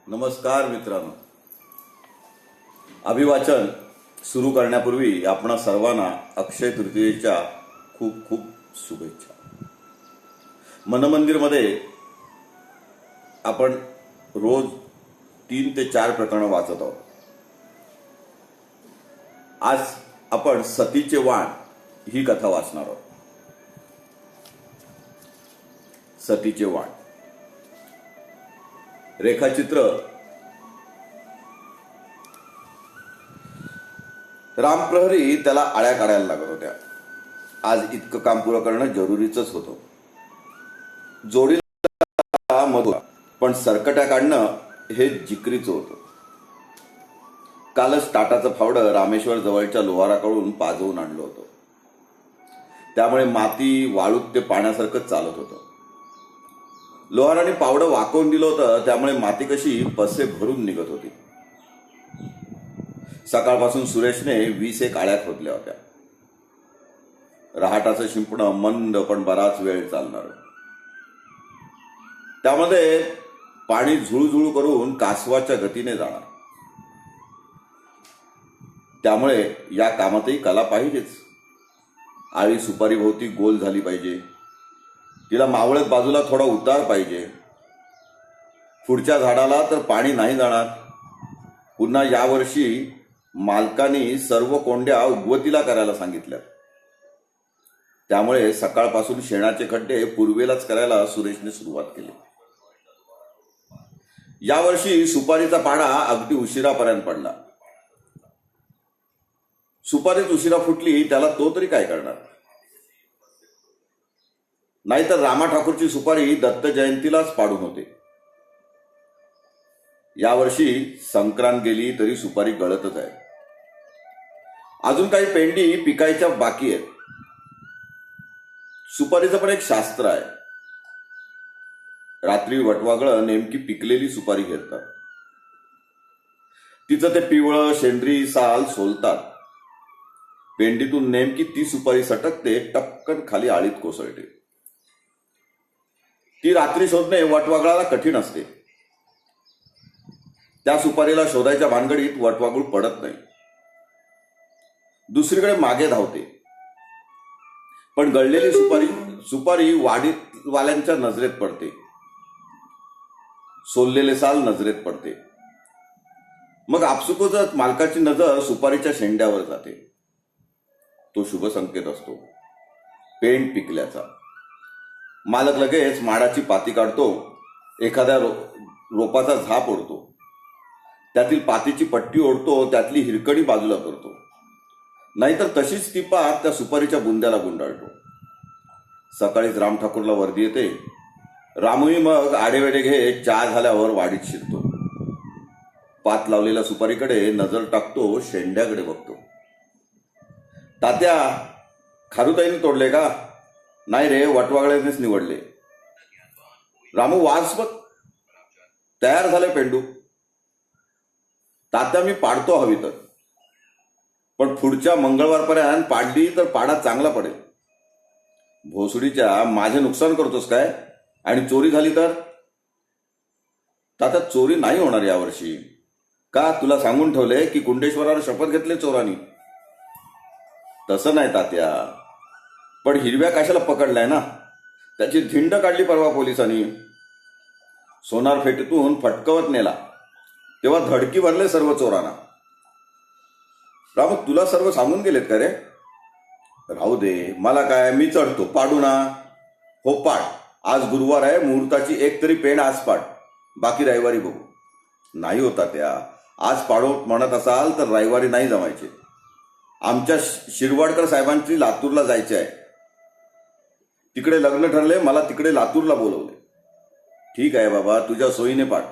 नमस्कार मित्रांनो, अभिवाचन सुरू करण्यापूर्वी आपणा सर्वांना अक्षय तृतीयेच्या खूप खूप शुभेच्छा। मनमंदिरमध्ये आपण रोज 3 ते 4 प्रकरणं वाचत आहोत। आज आपण सतीचे वाण ही कथा वाचणार आहोत। सतीचे वाण रेखाचित्र। रामप्रहरी त्याला आळ्या काढायला लागत होत्या। आज इतकं काम पुरं करणं जरुरीच होतं। जोडीला मधुरा, पण सरकट्या काढणं हे जिकरीचं होतं। कालच टाटाचं फावडं रामेश्वर जवळच्या लोहाराकडून पाजवून आणलं होतं। त्यामुळे माती वाळूत ते पाण्यासारखं चालत होतं। लोहाराने पावडं वाकवून दिलं होतं, त्यामुळे माती कशी पसे भरून निघत होती। सकाळपासून सुरेशने 20 आळ्या खोदल्या होत्या। रहाटाचं शिंपणं मंद पण बराच वेळ चालणार। त्यामध्ये पाणी झुळझुळ करून कासवाच्या गतीने जाणार। त्यामुळे या कामातही कला पाहिजेच। आळी सुपारी भोवती गोल झाली पाहिजे। तिला मावळत बाजूला थोडा उतार पाहिजे। पुढच्या झाडाला तर पाणी नाही जाणार। पुन्हा यावर्षी मालकांनी सर्व कोंड्या उगवतीला करायला सांगितल्या। त्यामुळे सकाळपासून शेणाचे खड्डे पूर्वेलाच करायला सुरेशने सुरुवात केली। यावर्षी सुपारीचा पाडा अगदी उशिरापर्यंत पडला। सुपारीच उशिरा फुटली, त्याला तो तरी काय करणार। नाहीतर रामा ठाकूरची सुपारी दत्त जयंतीलाच पाडून होते। यावर्षी संक्रांत गेली तरी सुपारी गळतच आहे। अजून काही पेंडी पिकायच्या बाकी आहेत। सुपारीचं पण एक शास्त्र आहे। रात्री वटवागळं नेमकी पिकलेली सुपारी घेतात। तिचं ते पिवळं शेंद्री साल सोलतात। पेंडीतून नेमकी ती सुपारी सटकते, टपकन खाली आळीत कोसळते। ती रात्री शोधणे वटवागळाला कठीण असते। त्या सुपारीला शोधायच्या भानगडीत वटवागुळ पडत नाही, दुसरीकडे मागे धावते। पण गळलेली सुपारी वाडीवाल्यांच्या नजरेत पडते। सोललेले साल नजरेत पडते। मग आपसुकच मालकाची नजर सुपारीच्या शेंड्यावर जाते। तो शुभ संकेत असतो, पेंड पिकल्याचा। मालक लगेच माडाची पाती काढतो, एखाद्या रोपाचा झाप ओढतो, त्यातील पातीची पट्टी ओढतो, त्यातली हिरकणी बाजूला करतो। नाहीतर तशीच ती पात त्या सुपारीच्या बुंद्याला गुंडाळतो। सकाळीच राम ठाकूरला वर्दी येते। रामूही मग आडेवेडे घेत चहा झाल्यावर वाडीत शिरतो। पात लावलेल्या सुपारीकडे नजर टाकतो, शेंड्याकडे बघतो। तात्या, खारुताईने तोडले का? नाही रे, वटवागळ्यानेच निवडले। रामू, वास बघ, तयार झाले पेंडू। तात्या, मी पाडतो हवी तर, पण पुढच्या मंगळवारपर्यंत पाडली तर पाडा चांगला पडेल। भोसडीच्या माझे नुकसान करतोस काय? आणि चोरी झाली तर? तात्या, चोरी नाही होणार यावर्षी। का, तुला सांगून ठेवले की कुंडेश्वराला शपथ घेतले चोरांनी? तसं नाही तात्या, पण हिरव्या काशाला पकडलाय ना, त्याची धिंड काढली परवा पोलिसांनी। सोनार फेटीतून फटकवत नेला, तेव्हा धडकी भरले सर्व चोरांना। रामू, तुला सर्व सांगून गेलेत का रे? राहू दे, मला काय, मी चढतो, पाडू ना। हो पाड, आज गुरुवार आहे, मुहूर्ताची एक तरी पेंड आज पाड, बाकी रविवारी बघू। नाही होता त्या, आज पाडो म्हणत असाल तर रविवारी नाही जमायचे। आमच्या शिरवाडकर साहेबांची लातूरला जायचे आहे। तिकडे लग्न ठरले, मला तिकडे लातूरला बोलवले। ठीक आहे बाबा, तुझ्या सोयीने पाड,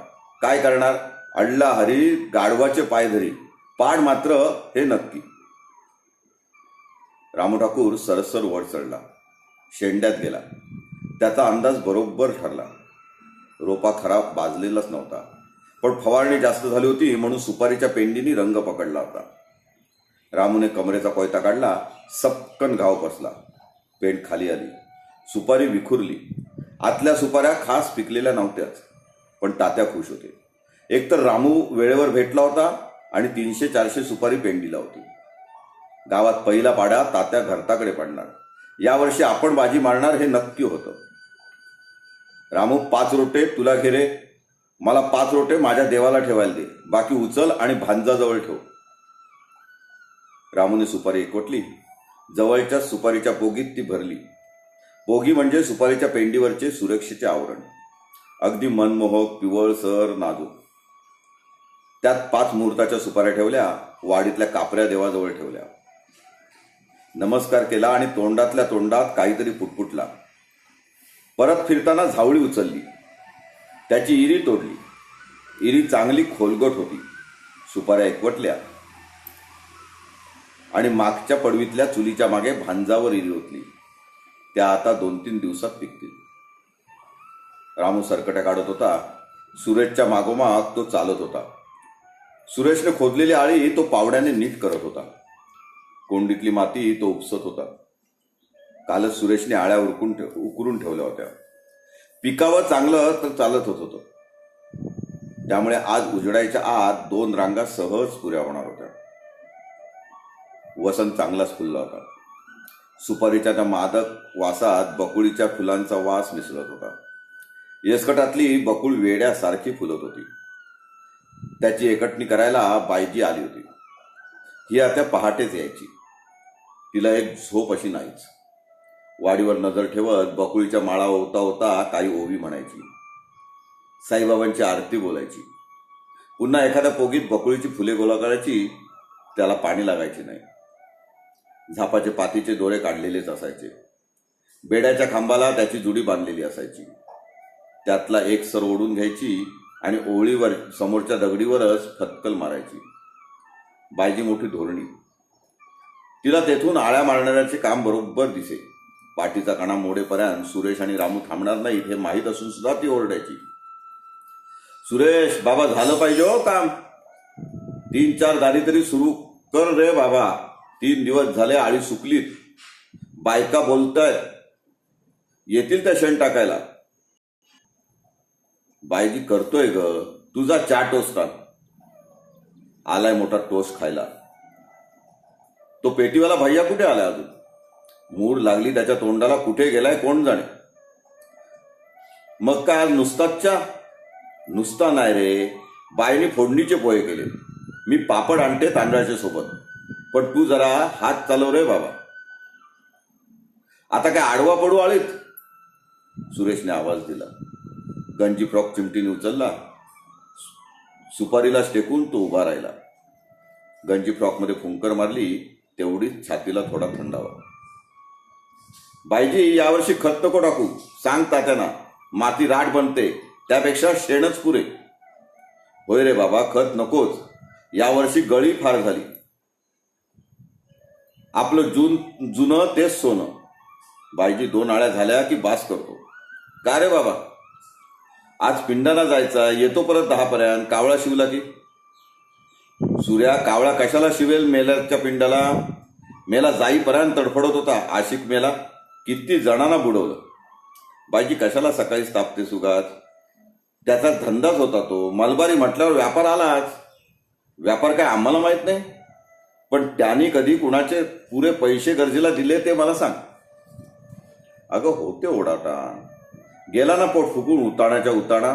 काय करणार। अडला हरी गाढवाचे पाय धरी, पाड मात्र हे नक्की। रामू ठाकूर सरसर वर चढला, शेंड्यात गेला। त्याचा अंदाज बरोबर ठरला। रोपा खराब बाजलेलाच नव्हता, पण फवारणी जास्त झाली होती म्हणून सुपारीच्या पेंडीनी रंग पकडला होता। रामूने कमरेचा कोयता काढला, सपकन घाव बसला। पेंड खाली आली, सुपारी विखुरली। आतल्या सुपाऱ्या खास पिकलेल्या नव्हत्याच, पण तात्या खुश होते। एकतर रामू वेळेवर भेटला होता आणि 300-400 सुपारी पेंडीला होती. गावात पहिला पाडा तात्या घरताकडे पडणार. यावर्षी आपण बाजी मारणार हे नक्की होतं. रामू, 5 रोटे तुला घे रे. मला 5 रोटे माझ्या देवाला ठेवायला दे. बाकी उचल आणि भांजाजवळ ठेव. रामूने सुपारी एकवटली. जवळच्या सुपारीच्या बोगीत ती भरली. बोगी म्हणजे सुपारीच्या पेंडीवरचे सुरक्षेचे आवरण, अगदी मनमोहक, पिवळसर, नाजूक. त्यात 5 मुहूर्ताच्या सुपाऱ्या ठेवल्या. वाडीतल्या कापऱ्या देवाजवळ ठेवल्या. नमस्कार केला आणि तोंडातल्या तोंडात काहीतरी पुटपुटला. परत फिरताना झावळी उचलली. त्याची इरी तोडली. इरी चांगली खोलगट होती. सुपाऱ्या एकवटल्या आणि मागच्या पडवीतल्या चुलीच्या मागे भांजावर इरी ओतली. त्या आता 2-3 दिवसात पिकतील. रामू सरकट्या काढत होता. सुरेशच्या मागोमाग तो चालत होता. सुरेशने खोदलेली आळी तो पावड्याने नीट करत होता. कोंडीतली माती तो उपसत होता. कालच सुरेशने आळ्या उकरून ठेवल्या होत्या. पिकावं चांगलं तर चालत होतं. त्यामुळे आज उजडायच्या आत 2 रांगा सहज पुऱ्या होणार होत्या. वसंत चांगलाच फुलला होता. सुपारीच्या त्या मादक वासात बकुळीच्या फुलांचा वास मिसळत होता. येसकटातली बकुळ वेड्यासारखी फुलत होती. त्याची एकटणी करायला बायजी आली होती. ही आता पहाटेच यायची. तिला एक झोप अशी नाहीच. वाडीवर नजर ठेवत बकुळीच्या माळा ओवता ओवता काही ओवी म्हणायची. साईबाबांची आरती बोलायची. पुन्हा एखाद्या पोगीत बकुळीची फुले गोळा करायची. त्याला पाणी लागायचे नाही. झापाचे पातीचे दोरे काढलेलेच असायचे. बेड्याच्या खांबाला त्याची जुडी बांधलेली असायची. त्यातला एक सर ओढून घ्यायची आणि ओळीवर समोरच्या दगडीवरच फटकल मारायची. बायजी मोठी धोरणी. तिला तेथून आळ्या मारणाऱ्याचे काम बरोबर दिसे. पाठीचा कणा मोडेपर्यंत सुरेश आणि रामू थांबणार नाहीत हे माहीत असून सुद्धा ती ओरडायची. सुरेश बाबा, झालं पाहिजे हो काम. 3-4 दारी तरी सुरू कर रे बाबा. 3 दिवस झाले आळी सुकलीत. बायका बोलतायत, येतील त्या शेण टाकायला. बायजी, करतोय ग, तुझा 4 टोस्ट टाक. आलाय मोठा टोस्ट खायला. तो पेटीवाला भैया कुठे आलाय अजून? मूड लागली त्याच्या तोंडाला. कुठे गेलाय कोण जाणे. मग काय आज नुसताच चहा? नुसता नाही रे, बाईने फोडणीचे पोहे केले. मी पापड आणते तांदळाच्या सोबत. पण तू जरा हात चालव रे बाबा. आता काय आडवा पडू आळीत? सुरेशने आवाज दिला. गंजी फ्रॉक चिमटीने उचलला. सुपारीला टेकून तो उभा राहिला. गंजी फ्रॉकमध्ये फुंकर मारली तेवढीच छातीला थोडा थंडावा. बायजी, यावर्षी खत नको टाकू. सांग तात्यांना, माती राठ बनते. त्यापेक्षा शेणच पुरे. होय रे बाबा, खत नकोच. यावर्षी गळी फार झाली. आपलं जुनं तेच सोनं. बायजी, 2 आळ्या झाल्या की बास करतो. का रे बाबा? आज पिंडाला जायचा. येतो परत 10 पर्यंत. कावळा शिवला की? सूर्या, कावळा कशाला शिवेल मेल्याच्या पिंडाला? मेला जाईपर्यंत तडफडत होता. आशिक मेला. किती जणांना बुडवलं. बायजी, कशाला सकाळीच तापते सुगात? त्याचा धंदाच होता तो. मलबारी म्हटल्यावर व्यापार आलाच. व्यापार काय आम्हाला माहित नाही? पण त्यांनी कधी कुणाचे पुरे पैसे गरजेला दिले ते मला सांग. अगं होते ओढाटाण. गेला ना पोट फुकून उताण्याच्या उताणा.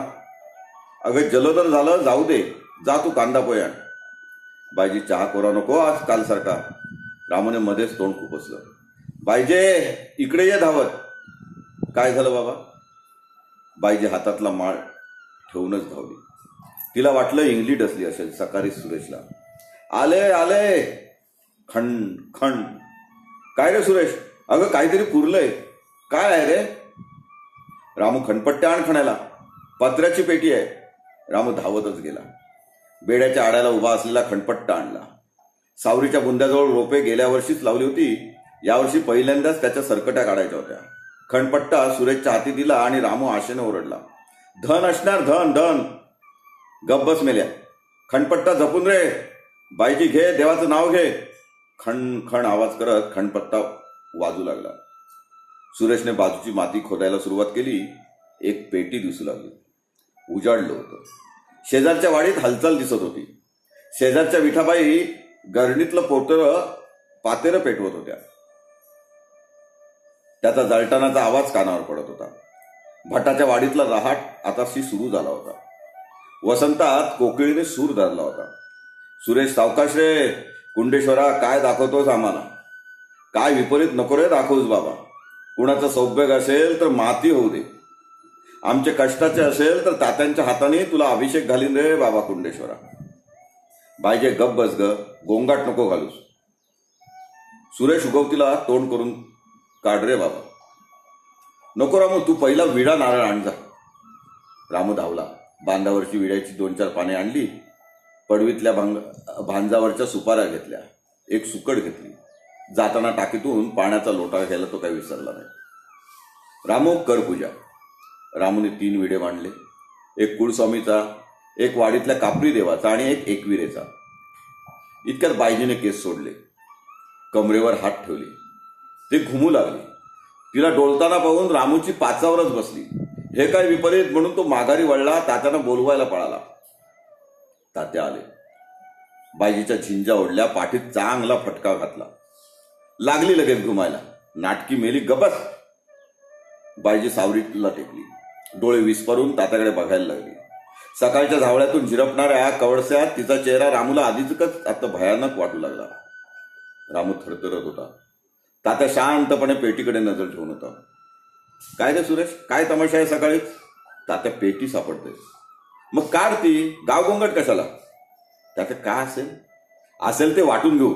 अगं जलोदर झालं, जाऊ दे. जा तू कांदा पोहे आण. बायजी, चहा कोरा नको आज कालसारखा. रामूने मध्येच तोंड खुपसलं. बायजे, इकडे ये धावत. काय झालं बाबा? बायजी हातातला माळ ठेवूनच धावली. तिला वाटलं इंगली डसली असेल. सकाळी सुरेशला, आले आले. खंड खंड. काय रे सुरेश? अगं काहीतरी पुरलंय. काय आहे रे? रामू, खणपट्ट्या आण खणायला. पत्र्याची पेटी आहे. रामू धावतच गेला. बेड्याच्या आड्याला उभा असलेला खणपट्टा आणला. सावरीच्या बुंद्याजवळ रोपे गेल्या वर्षीच लावली होती. यावर्षी पहिल्यांदाच त्याच्या सरकट्या काढायच्या होत्या. खणपट्टा सुरेशच्या हाती दिला आणि रामू आशेने ओरडला, धन असणार, धन धन. गब्बस मेल्या. खणपट्टा जपून रे. बायजी, घे, देवाचं नाव घे. खण खण आवाज करत खणपट्टा वाजू लागला. सुरेशने बाजूची माती खोदायला सुरुवात केली. एक पेटी दिसू लागली. उजाडलं होतं. शेजारच्या वाडीत हालचाल दिसत होती. शेजारच्या विठाबाई गरणीतलं पातेरं पेटवत होत्या. त्याचा जळटाणाचा आवाज कानावर पडत होता. भटाच्या वाडीतला रहाट आताशी सुरू झाला होता. वसंतात कोकिळीने सूर धरला होता. सुरेश सावकाश रे, कुंडेश्वरा काय दाखवतोस आम्हाला? काय विपरीत नको रे दाखवूस बाबा. कुणाचं सौभाग्य असेल तर माती होऊ दे, आमचे कष्टाचे असेल तर तात्यांच्या हाताने तुला अभिषेक घालीन रे बाबा कुंडेश्वरा. बायजे गप बस ग, गोंगाट नको घालूस. सुरेश उगवतीला तोंड करून काढ रे बाबा. नको रामू, तू पहिला विडा नारळ आण जा. रामू धावला. बांधावरची विड्याची 2-4 पाने आणली. पडवीतल्या भांजावरच्या सुपाऱ्या घेतल्या. एक सुकड घेतली. जाताना टाकीतून पाण्याचा लोटा घ्यायला तो काही विसरला नाही. रामू कर पूजा. रामूने 3 विडे मांडले. एक कुळस्वामीचा, एक वाडीतल्या कापरी देवाचा आणि एक एकविरेचा. इतक्यात बायजीने केस सोडले. कमरेवर हात ठेवले. ते घुमू लागले. तिला डोलताना पाहून रामूची पाचावरच बसली. हे काय विपरीत म्हणून तो माघारी वळला. तात्यानं बोलवायला पळाला. तात्या आले. बायजीच्या झिंजा ओढल्या. पाठीत चांगला फटका घातला. लागली लगेच घुमायला. नाटकी मेली गबस. बायजी सावरीला टेकली. डोळे विस्फारून तात्याकडे बघायला लागली. सकाळच्या झावळ्यातून झिरपणाऱ्या कवडस्यात तिचा चेहरा रामूला आधीच आता भयानक वाटू लागला. रामू थरथरत होता. तात्या शांतपणे पेटीकडे नजर ठेवून होता. काय रे सुरेश, काय तमाशा आहे सकाळी? तात्या पेटी सापडते. मग काढ ती, गावगोंगट कशाला? तात्या काय असेल ते वाटून घेऊ.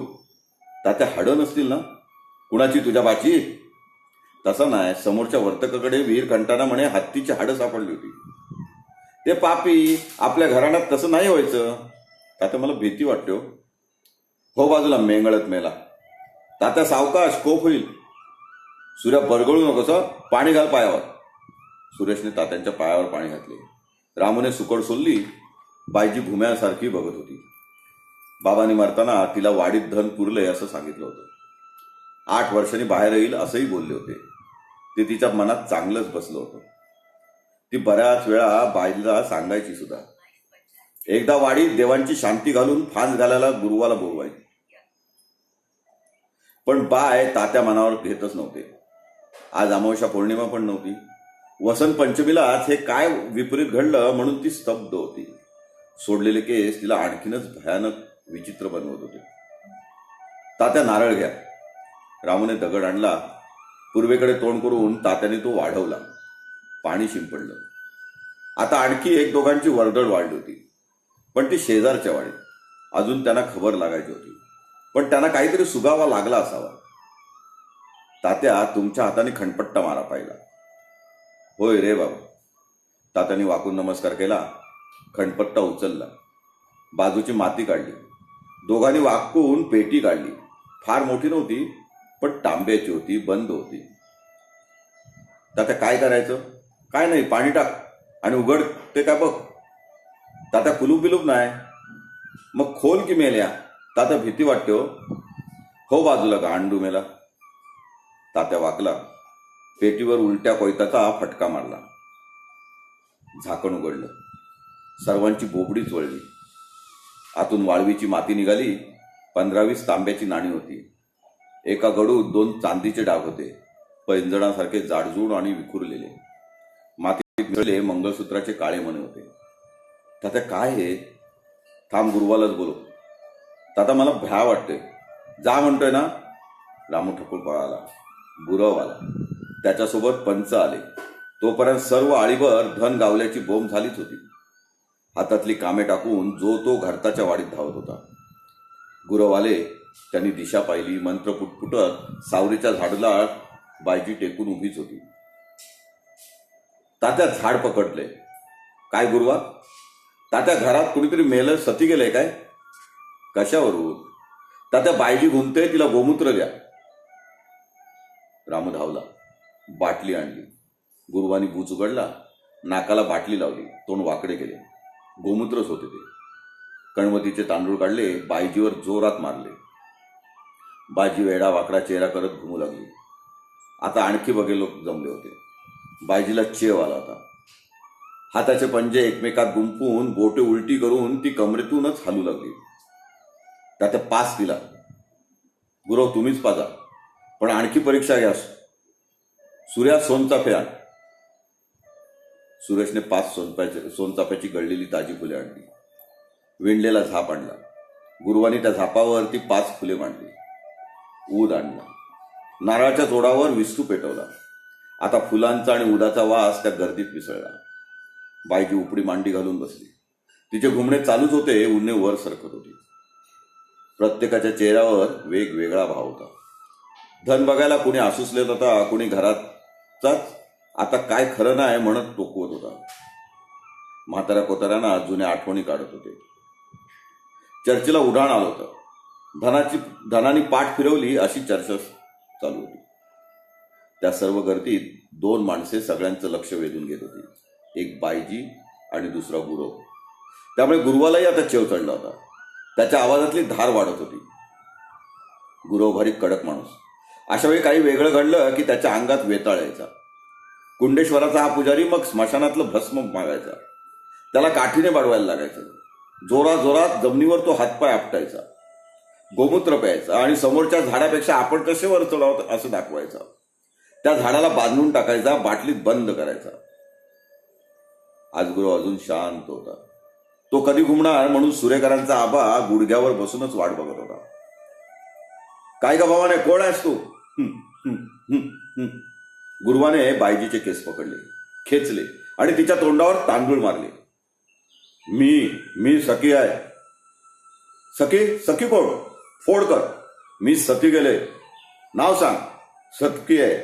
तात्या हाडं नसतील ना कुणाची तुझ्या बाची? तसं नाही, समोरच्या वर्तकाकडे वीर कंटाना म्हणे हत्तीची हाडं सापडली होती. ते पापी, आपल्या घराण्यात तसं नाही व्हायचं. तात्या मला भीती वाटते हो बाजूला, मेंगळत मेला. तात्या सावकाश, कोप होईल. सूर्या बरगळू नकोस, पाणी घाल पायावर. सुरेशने तात्यांच्या पायावर पाणी घातले. रामूने सुकड सोडली. बायजी घुम्यासारखी बघत होती. बाबांनी मरताना तिला वाडीत धन पुरलंय असं सांगितलं होतं. 8 वर्षांनी बाहेर येईल असंही बोलले होते. ते तिच्या मनात चांगलंच बसलं होतं. ती बऱ्याच वेळा बाईला सांगायची सुद्धा. एकदा वाडीत देवांची शांती घालून फांद घालायला गुरुवाला बोलवायची. पण बाय तात्या मनावर घेतच नव्हते. आज अमावस्या पौर्णिमा पण नव्हती. वसंत पंचमीलाच हे काय विपरीत घडलं म्हणून ती स्तब्ध होती. सोडलेले केस तिला आणखीनच भयानक विचित्र बनवत होते. तात्या नारळ घ्या. रामूने दगड आणला. पूर्वेकडे तोंड करून तात्याने तो वाढवला. पाणी शिंपडलं. आता आणखी 1-2 वर्दळ वाढली होती. पण ती शेजारच्या वाडीत. अजून त्यांना खबर लागायची होती. पण त्यांना काहीतरी सुगावा लागला असावा. तात्या, तुमच्या हाताने खणपट्टा मारा पाहिला. होय रे बाबा. तात्याने वाकून नमस्कार केला. खणपट्टा उचलला. बाजूची माती काढली. दोघांनी वाकून पेटी काढली. फार मोठी नव्हती, पण तांब्याची होती, बंद होती. तात्या काय करायचं? काय नाही, पाणी टाक आणि उघड ते काय बघ. तात्या कुलूप बिलूप नाही. मग खोल की मेल्या? तात्या भीती वाटते हो बाजूला गांडू मेला. तात्या वाकला. पेटीवर उलट्या कोयताचा फटका मारला. झाकण उघडलं. सर्वांची बोबडीच वळली. आतून वाळवीची माती निघाली. 15-20 तांब्याची नाणी होती. एका गडूत 2 चांदीचे डाग होते, पैंजणासारखे जाडजूड आणि विखुरलेले. मातीत मिळाले मंगळसूत्राचे काळे मणी होते. तात्या काय हे? थांब, गुरुवालाच बोलव. तात्या मला भ्या वाटते. जा म्हणतोय ना. रामू ठकून पळाला. गुरव आला. त्याच्यासोबत पंच आले. तोपर्यंत सर्व आळीभर धन गावल्याची बोंब झालीच होती. हातातली कामे टाकून जो तो घरताच्या वाडीत धावत होता. गुरव आले. त्यांनी दिशा पाहिली. मंत्र पुटपुटत सावरीच्या झाडला बायजी टेकून उभीच होती. तात्या झाड पकडले. काय गुरुवा? तात्या घरात कुणीतरी मेलं, सती गेलंय काय? कशावरून? तात्या बायजी घुमते, तिला गोमूत्र द्या. रामू धावला. बाटली आणली. गुरुवानी बूच उघडला. नाकाला बाटली लावली. तोंड वाकडे केले. गोमूत्रच होते ते. कणवतीचे तांदूळ काढले. बायजीवर जोरात मारले. बायजी वेडा वाकडा चेहरा करत घुमू लागली. आता आणखी बघे लोक जमले होते. बायजीला चेव आला होता. हाताचे पंजे एकमेकात गुंफून बोटे उलटी करून ती कमरेतूनच हालू लागली. त्यात पास दिला. गुरव तुम्हीच पाजा, पण आणखी परीक्षा घ्या. सूर्या सोनचाफे आण. सुरेशने 5 सोनचाफ्याची गळलेली ताजी फुले आणली. विणलेला झाप आणला. गुरुवानी त्या झापावर ती 5 फुले मांडली. ऊद आणला. नारळाच्या जोडावर विस्तू पेटवला. आता फुलांचा आणि उदाचा वास त्या गर्दीत मिसळला. बाईजी उपडी मांडी घालून बसली. तिचे घुमणे चालूच होते, उन्हे वर सरकत होती. प्रत्येकाच्या चेहऱ्यावर वेगवेगळा भाव होता. धन बघायला कुणी आसुसलेत होता, कुणी घराचाच आता काय खरं नाही म्हणत टोकवत होता. म्हाताऱ्या कोताऱ्यांना जुन्या आठवणी काढत होते. चर्चेला उधाण आलं होतं. धनानी पाठ फिरवली अशी चर्चा चालू होती. त्या सर्व गर्दीत 2 माणसे सगळ्यांचं लक्ष वेधून घेत होती. एक बाईजी आणि दुसरा गुरव. त्यामुळे गुरुवालाही आता चेव चढला होता. त्याच्या आवाजातली धार वाढत होती. गुरव भारी कडक माणूस. अशा वेळी काही वेगळं घडलं की त्याच्या अंगात वेताळ यायचा. कुंडेश्वराचा हा पुजारी मग स्मशानातलं भस्म मागायचा. त्याला काठीने बाडवायला लागायचं. जोरात जमिनीवर तो हातपाय आपटायचा. गोमूत्र प्यायचा आणि समोरच्या झाडापेक्षा आपण कसे वर चढावत असं दाखवायचा. त्या झाडाला बांधून टाकायचा, बाटलीत बंद करायचा. आज गुरु अजून शांत होता. तो कधी घुमणार म्हणून सुरेकरांचा आबा गुडघ्यावर बसूनच वाट बघत होता. काय ग भावाने, कोण आहेस तू? गुरुवाने बायजीचे केस पकडले, खेचले आणि तिच्या तोंडावर तांदूळ मारले. मी सखी आहे. सखी कोण? फोड कर. मी सती गेले. नाव सांग. सखी आहे.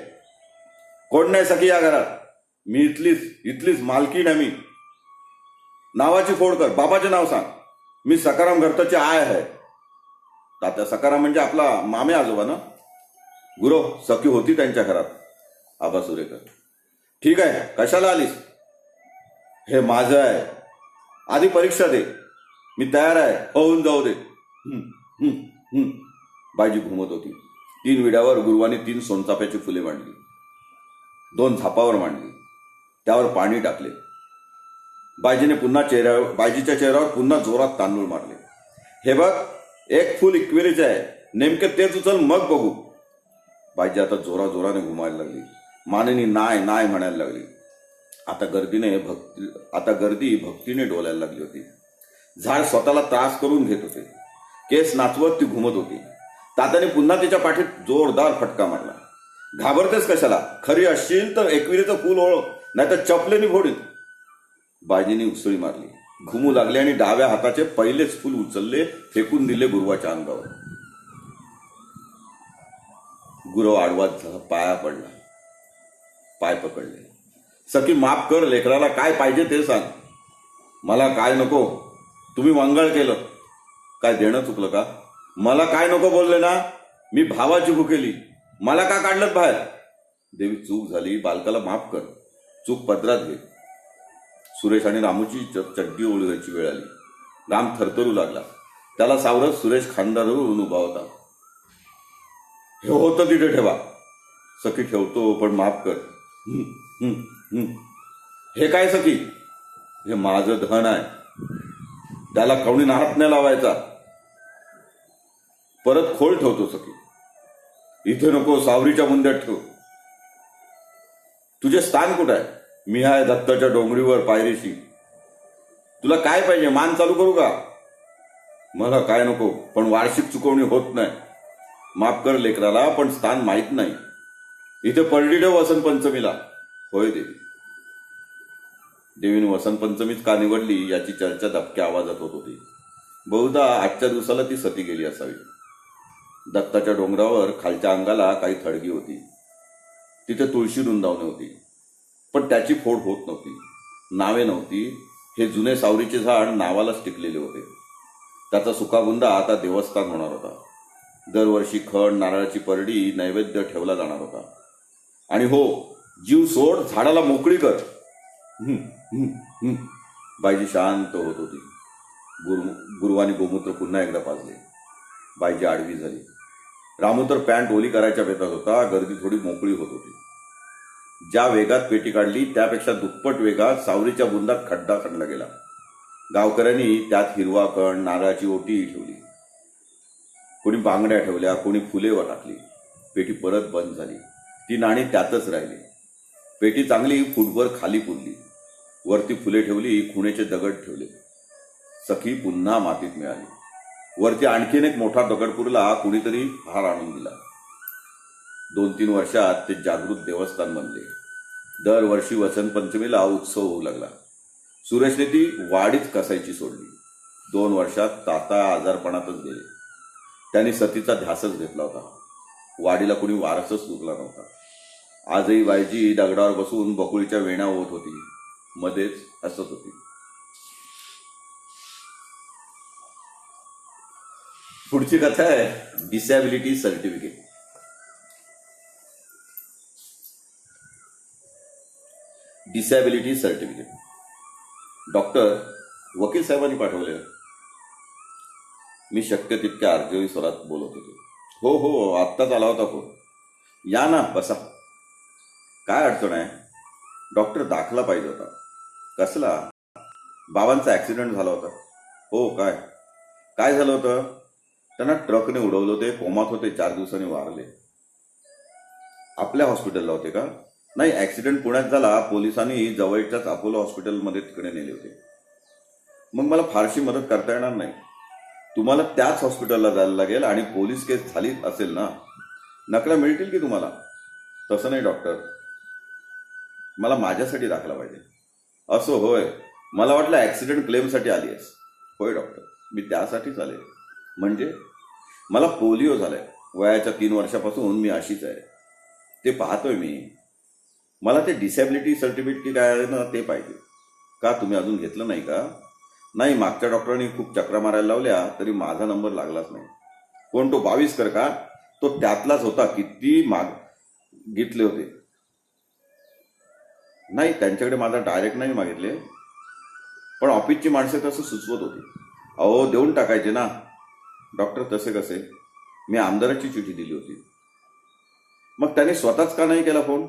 कोण नाही सखी या घरात? मी इथलीच मालकीण आहे. मी नावाची फोड कर. बाबाचे नाव सांग. मी सकाराम घरताची आय आहे. तात्या सकाराम म्हणजे आपला मामे आजोबा ना? गुरव, सखी होती त्यांच्या घरात. आबा सुरेकर. ठीक आहे, कशाला आलीस? हे माझं आहे. आधी परीक्षा दे. मी तयार आहे. होऊन जाऊ दे. बायजी घुमत होती. 3 विड्यावर गुरुवानी 3 सोनचाफ्याची फुले मांडली. 2 झापावर मांडली. त्यावर पाणी टाकले. बायजीच्या चेहऱ्यावर पुन्हा जोरात तांदूळ मारले. हे बघ, 1 फुल इक्वेरीचे आहे. नेमके तेच उचल, मग बघू. बायजी आता जोराने घुमायला लागली. मानेनी नाय म्हणायला लागली. आता गर्दी भक्तीने डोलायला लागली होती. झाड स्वतःला त्रास करून घेत होते. केस नाचवत ती घुमत होती. तात्याने पुन्हा तिच्या पाठीत जोरदार फटका मारला. घाबरतेस कशाला? खरी असशील तर एकविरीचं फूल ओळख, नाही तर चपलेनी फोडीत. बायजीने उसळी मारली. घुमू लागले आणि डाव्या हाताचे पहिलेच फूल उचलले, फेकून दिले गुरुवाच्या अंगावर. गुरव आडवा पाया पडला. पाय पकडले. सखी माफ कर. लेकराला काय पाहिजे ते सांग. मला काय नको. तुम्ही मंगळ केलं. काय देणं चुकलं का? मला काय नको बोलले ना? मी भावाची भुकेली. मला का काढलं बाहेर? देवी, चूक झाली. बालकाला माफ कर. चूक पदरात घे. सुरेश आणि रामूची चड्डी ओळखायची वेळ आली. राम थरथरू लागला. त्याला सावरत सुरेश खांद्यावरून उभा होता. हे होतं तिथे ठेवा. सखी, ठेवतो, पण माफ कर. हे काय सखी? हे माझं धन आहे. त्याला कवणीने हात नाही लावायचा. परत खोल ठेवतो सखी. इथे नको, सावरीच्या मुंद्यात ठेव. तुझे स्थान कुठं आहे? मी आहे दत्ताच्या डोंगरीवर पायरीशी. तुला काय पाहिजे? मान चालू करू का? मला काय नको, पण वार्षिक चुकवणी होत नाही. माफ कर लेकराला, पण स्थान माहीत नाही. इथे परडी ठेव वसंत पंचमीला. होय देवी. देवीने वसंत पंचमीच का निवडली याची चर्चा दबक्या आवाजात होत होती. बहुधा आजच्या दिवसाला ती सती गेली असावी. दत्ताच्या डोंगरावर खालच्या अंगाला काही थडगी होती. तिथे तुळशी वृंदावने होती, पण त्याची फोड होत नव्हती. नावे नव्हती. हे जुने सावरीचे झाड नावालाच टिकलेले होते. त्याचा सुकाबुंदा आता देवस्थान होणार होता. दरवर्षी खण, नारळाची परडी, नैवेद्य ठेवला जाणार होता. आणि हो, जीव सोड, झाडाला मोकळी कर. बायजी शांत होत होती. गुरुवानी गोमूत्र पुन्हा एकदा पाजले. बायजी आडवी झाली. रामू तर पॅन्ट ओली करायच्या बेतात होता. गर्दी थोडी मोकळी होत होती. ज्या वेगात पेटी काढली त्यापेक्षा दुप्पट वेगात सावरीच्या बुंदात खड्डा खणला गेला. गावकऱ्यांनी त्यात हिरवा कण, नारळाची ओटी ठेवली. कोणी बांगड्या ठेवल्या, कोणी फुले टाकली. पेटी परत बंद झाली. ती नाणी त्यातच राहिली. पेटी चांगली फुटभर खाली पुरली. वरती फुले ठेवली, खुणेचे दगड ठेवले. सखी पुन्हा मातीत मिळाली. वरती आणखीन एक मोठा दगड पुरला. कुणीतरी हार आणून दिला. 2-3 वर्षात ते जागृत देवस्थान बनले. दरवर्षी वसंत पंचमीला उत्सव होऊ लागला. सुरेशने ती वाडीच कसायची सोडली. 2 वर्षात ताता आजारपणातच गेले. त्यांनी सतीचा ध्यासच घेतला होता. वाडीला कुणी वारसच उरला नव्हता. आजही बायजी दगडावर बसून बकुळीच्या वेण्या ओत होती. मध्येच हसत होती. पुढची कथा आहे disability certificate. Disability certificate. Doctor, वकील साहेबांनी पाठवले. मी शक्य तितक्या अर्जवी स्वरात बोलत होतो. हो हो, आत्ताच आला होता फोन. या ना, बसा. काय अडचण आहे? डॉक्टर, दाखला पाहिजे होता. कसला? बाबांचा ऍक्सिडेंट झाला होता. हो, काय झालं होतं? त्यांना ट्रकने उडवलं होते. कोमात होते. 4 दिवसांनी वारले. आपल्या हॉस्पिटलला होते का? नाही, ऍक्सिडेंट पुण्यात झाला. पोलिसांनी जवळच्याच अपोलो हॉस्पिटलमध्ये तिकडे नेले होते. मग मला फारशी मदत करता येणार नाही. तुम्हाला त्याच हॉस्पिटलला जायला लागेल आणि पोलीस केस झाली असेल ना, नकला मिळतील की तुम्हाला. तसं नाही डॉक्टर, मला माझ्यासाठी दाखला पाहिजे. असं होय, मला वाटलं ऍक्सिडेंट क्लेमसाठी आली आहेस. होय डॉक्टर, मी त्यासाठीच आले. म्हणजे मला पोलिओ झालाय. वयाच्या 3 वर्षापासून मी अशीच आहे. ते पाहतोय मी. मला ते डिसॅबिलिटी सर्टिफिकेट काय आहे ना, ते पाहिजे. का, तुम्ही अजून घेतलं नाही का? नाही, मागच्या डॉक्टरांनी खूप चक्रा मारायला लावल्या तरी माझा नंबर लागलाच नाही. कोण, तो 22कर का? तो त्यातलाच होता. किती मागितले होते. नाही, त्यांच्याकडे माझा डायरेक्ट नाही मागितले, पण ऑफिसची माणसे तसं सुचवत होती. अहो, देऊन टाकायचे ना. डॉक्टर, तसे कसे? मी आमदाराची चिठी दिली होती. मग त्याने स्वतःच का नाही केला फोन?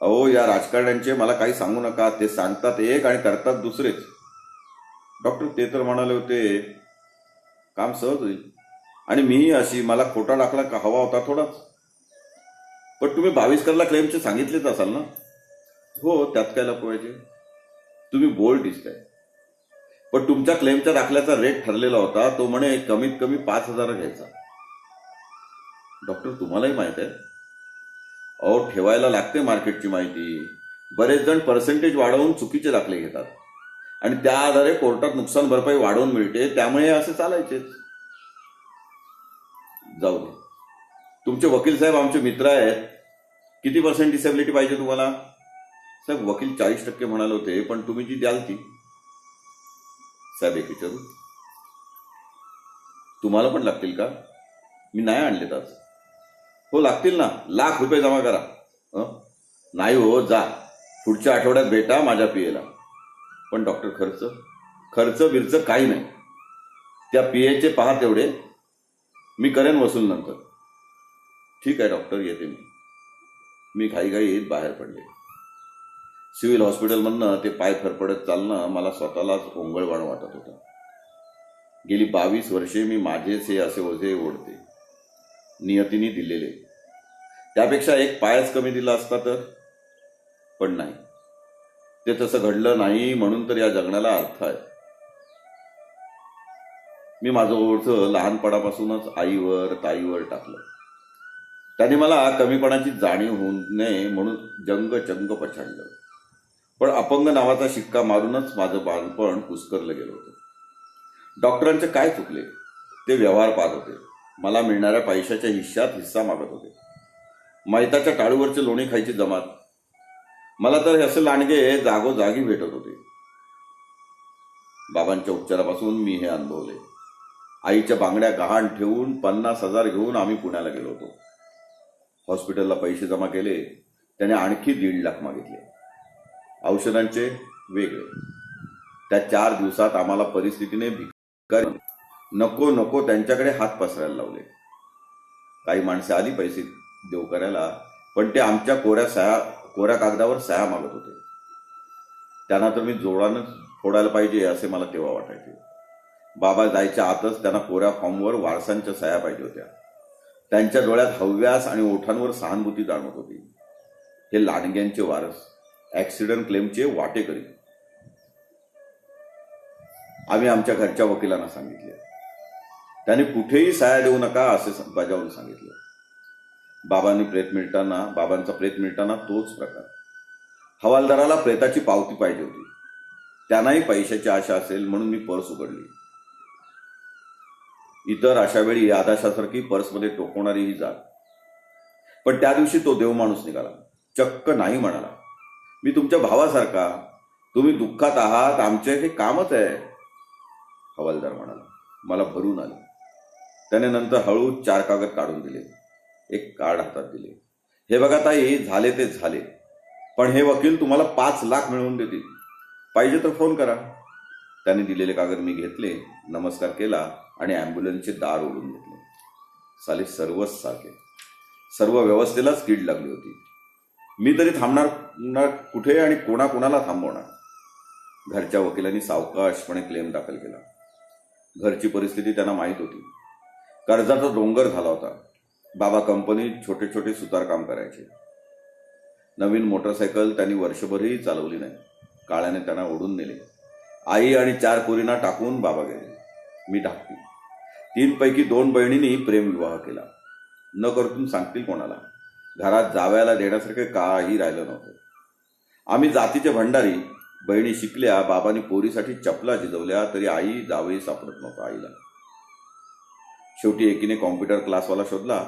अहो, या राजकारण्यांचे मला काही सांगू नका. ते सांगतात एक आणि करतात दुसरेच. डॉक्टर, ते तर म्हणाले होते काम सहज होईल. आणि मीही अशी. मला खोटा दाखला का हवा होता थोडाच. पण तुम्ही 22करला क्लेमचे सांगितलेच असाल ना? हो, त्यात काय लपवायचे? तुम्ही बोल्ड दिसताय. पण तुमच्या क्लेमच्या दाखल्याचा रेट ठरलेला होता. तो म्हणे कमीत कमी 5,000 घ्यायचा. डॉक्टर, तुम्हालाही माहित आहे. अहो, ठेवायला लागते मार्केटची माहिती. बरेच जण पर्सेंटेज वाढवून चुकीचे दाखले घेतात आणि त्या आधारे कोर्टात नुकसान भरपाई वाढवून मिळते. त्यामुळे असे चालायचेच. जाऊ दे. तुमचे वकील साहेब आमचे मित्र आहेत. किती पर्सेंट डिसॅबिलिटी पाहिजे तुम्हाला? साहेब, वकील 40% म्हणाले होते, पण तुम्ही जी द्याल ती. साहेब, एक विचारू? तुम्हाला पण लागतील का? मी नाही आणले आज. हो, लागतील ना. ₹1,00,000 जमा करा. नाही हो, जा. पुढच्या आठवड्यात भेटा माझ्या पीएला. पण डॉक्टर, खर्च बिरच काही नाही. त्या पीएचे पहा तेवढे. मी करेन वसूल नंतर. ठीक आहे डॉक्टर, येते मी. मी घाईघाईत बाहेर पडले. सिव्हिल हॉस्पिटलमधनं ते पाय फरफडत चालणं मला स्वतःलाच ओंगळवाण वाटत होतं. गेली 22 वर्षे मी माझेच हे असे ओझे ओढते, नियतीने दिलेले. त्यापेक्षा एक पायच कमी दिला असता तर. पण नाही, ते तसं घडलं नाही. म्हणून तर या जगण्याला अर्थ आहे. मी माझं ओझं लहानपणापासूनच आईवर ताईवर टाकलं. त्याने मला कमीपणाची जाणीव होऊ नये म्हणून जंग पछाडलं. पण अपंग नावाचा शिक्का मारूनच माझं बालपण पुस्करलं गेलं होतं. डॉक्टरांचे काय चुकले? ते व्यवहार पाहत होते. मला मिळणाऱ्या पैशाच्या हिस्सा मागत होते. मैताच्या टाळूवरचे लोणी खायची जमात. मला तर असे लांडगे जागोजागी भेटत होते. बाबांच्या उपचारापासून मी हे अनुभवले. आईच्या बांगड्या गहाण ठेवून 50,000 घेऊन आम्ही पुण्याला गेलो होतो. हॉस्पिटलला पैसे जमा केले. त्याने आणखी 1.5 लाख मागितले. औषधांचे वेगळे. त्या 4 दिवसात आम्हाला परिस्थितीने भिकारी नको त्यांच्याकडे हात पसरायला लावले. काही माणसे आली पैसे देऊ करायला, पण ते आमच्या कोऱ्या कागदावर सह्या मागत होते. त्यांना तर मी जोरानंच फोडायला पाहिजे असे मला तेव्हा वाटायचे. बाबा जायच्या आतच त्यांना कोऱ्या फॉर्मवर वारसांच्या सह्या पाहिजे होत्या. त्यांच्या डोळ्यात हव्यास आणि ओठांवर सहानुभूती जाणवत होती. हे लांडग्यांचे वारस, ऍक्सिडेंट क्लेमचे वाटेकरी. आम्ही आमच्या घरच्या वकिलांना सांगितले. त्याने कुठेही सह्या देऊ नका असे बजावून सांगितले. बाबांचा प्रेत मिळताना तोच प्रकार. हवालदाराला प्रेताची पावती पाहिजे होती. त्यांनाही पैशाची आशा असेल म्हणून मी पर्स उघडली. इतर अशा वेळी आदाशासारखी पर्समध्ये टोकवणारीही जात. पण त्या दिवशी तो देवमाणूस निघाला. चक्क नाही म्हणाला, मी तुमच्या भावासारखा, तुम्ही दुःखात आहात, आमचे हे कामच आहे. हवालदार म्हणाला. मला भरून आले. त्याने नंतर हळू 4 कागद काढून दिले. एक कार्ड हातात दिले. हे बघा ताई, झाले ते झाले, पण हे वकील तुम्हाला 5 लाख मिळवून देतील. पाहिजे तर फोन करा. त्याने दिलेले कागद मी घेतले, नमस्कार केला आणि अँब्युलन्सचे दार ओढून घेतले. साले सर्वच सारखे. सर्व व्यवस्थेलाच कीड लागली होती. मी तरी थांबणार कुठे आणि कोणाला थांबवणार. घरच्या वकिलांनी सावकाशपणे क्लेम दाखल केला. घरची परिस्थिती त्यांना माहीत होती. कर्जाचा डोंगर झाला होता. बाबा कंपनीत छोटे छोटे सुतारकाम करायचे. नवीन मोटरसायकल त्यांनी वर्षभरही चालवली नाही. काळ्याने त्यांना ओढून नेले. आई आणि 4 पोरींना टाकून बाबा गेले. मी धाकटी. 3 पैकी 2 बहिणींनी प्रेमविवाह केला. न करतून सांगतील कोणाला. घरात जावयाला देण्यासारखे काही राहिलं नव्हतं. आम्ही जातीचे भंडारी. बहिणी शिकल्या, बाबांनी पोरीसाठी चपला झिजवल्या, तरी आई जावई सापडत नव्हता आईला. शेवटी एकीने कॉम्प्युटर क्लासवाला शोधला,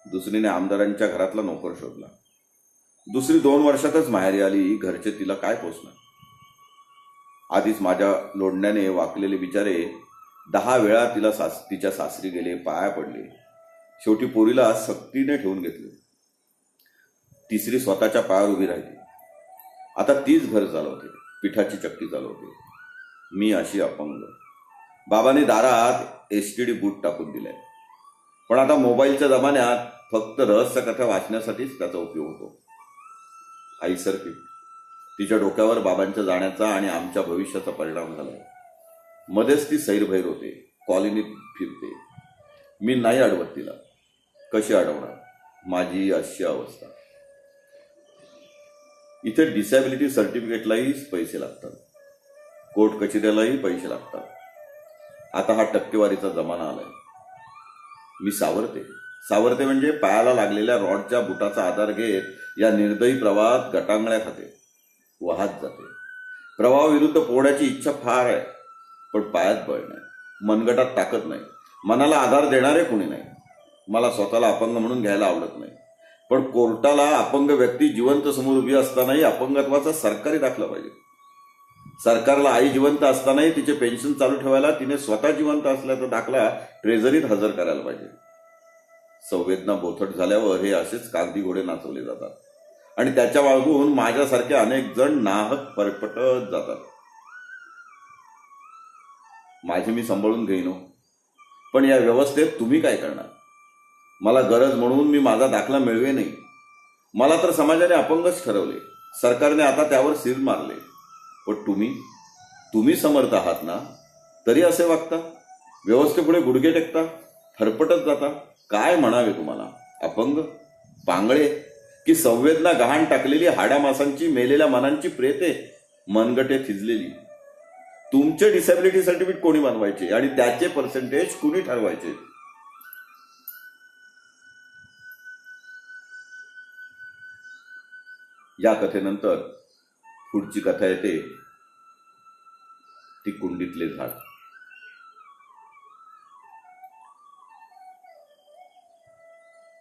दुसरीने आमदारांच्या घरातला नोकर शोधला. दुसरी 2 वर्षातच माहेरी आली. घरचे तिला काय पोचणार. आधीच माझ्या लोडण्याने वाकलेले बिचारे 10 वेळा तिच्या सासरी गेले, पाया पडले. शेवटी पोरीला सक्तीने ठेवून घेतले. तिसरी स्वतःच्या पायावर उभी राहिली. आता तीच घर चालवते, पिठाची चक्की चालवते. मी अशी अपंग. बाबांनी दारात एसटीडी बूट टाकून दिलाय. पण आता मोबाईलच्या जमान्यात फक्त रहस्य कथा वाचण्यासाठीच त्याचा उपयोग होतो. आई सरकी. तिच्या डोक्यावर बाबांच्या जाण्याचा आणि आमच्या भविष्याचा परिणाम झाला. मध्येच ती सैरभैर होते, कॉलनीत फिरते. मी नाही अडवत तिला. कशी अडवणार. माझी अशी अवस्था. इथे डिसॅबिलिटी सर्टिफिकेटलाही पैसे लागतात. कोर्ट कचेरीलाही पैसे लागतात. आता हा टक्केवारीचा जमाना आलाय. मी सावरते म्हणजे पायाला लागलेल्या रॉडच्या बुटाचा आधार घेत या निर्दयी प्रवाहात गटांगळ्या खाते, वाहत जाते. प्रवाहाविरुद्ध पोहण्याची इच्छा फार आहे, पण पायात बळ नाही, मनगटात ताकद नाही, मनाला आधार देणारे कोणी नाही. मला स्वतःला अपंग म्हणून घ्यायला आवडत नाही, पण कोर्टाला अपंग व्यक्ती जिवंत समोर उभी असतानाही अपंगत्वाचा सरकारी दाखला पाहिजे. सरकारला आई जिवंत असतानाही तिचे पेन्शन चालू ठेवायला तिने स्वतः जिवंत असल्याचा दाखला ट्रेझरीत हजर करायला पाहिजे. संवेदना बोथट झाल्यावर हे असेच कागदी घोडे नाचवले जातात आणि त्याच्या बाळगून माझ्यासारखे अनेक जण नाहक परपटत जातात. माझी मी सांभाळून घेईन, पण या व्यवस्थेत तुम्ही काय करणार. मला गरज म्हणून मी माझा दाखला मिळवे नाही. मला तर समाजाने अपंगच ठरवले. सरकारने आता त्यावर सील मारले. पण तुम्ही समर्थ आहात ना, तरी असे वागता. व्यवस्थेपुढे गुडघे टेकता, फरफटत जाता. काय म्हणावे तुम्हाला. अपंग, पांगळे, की संवेदना गहाण टाकलेली हाड्यामासांची, मेलेल्या मनांची प्रेते, मनगटे थिजलेली. तुमचे डिसॅबिलिटी सर्टिफिकेट कोणी बनवायचे आणि त्याचे पर्सेंटेज कुणी ठरवायचे. या कथेनंतर पुढची कथा येते, ती कुंडीतले झाड.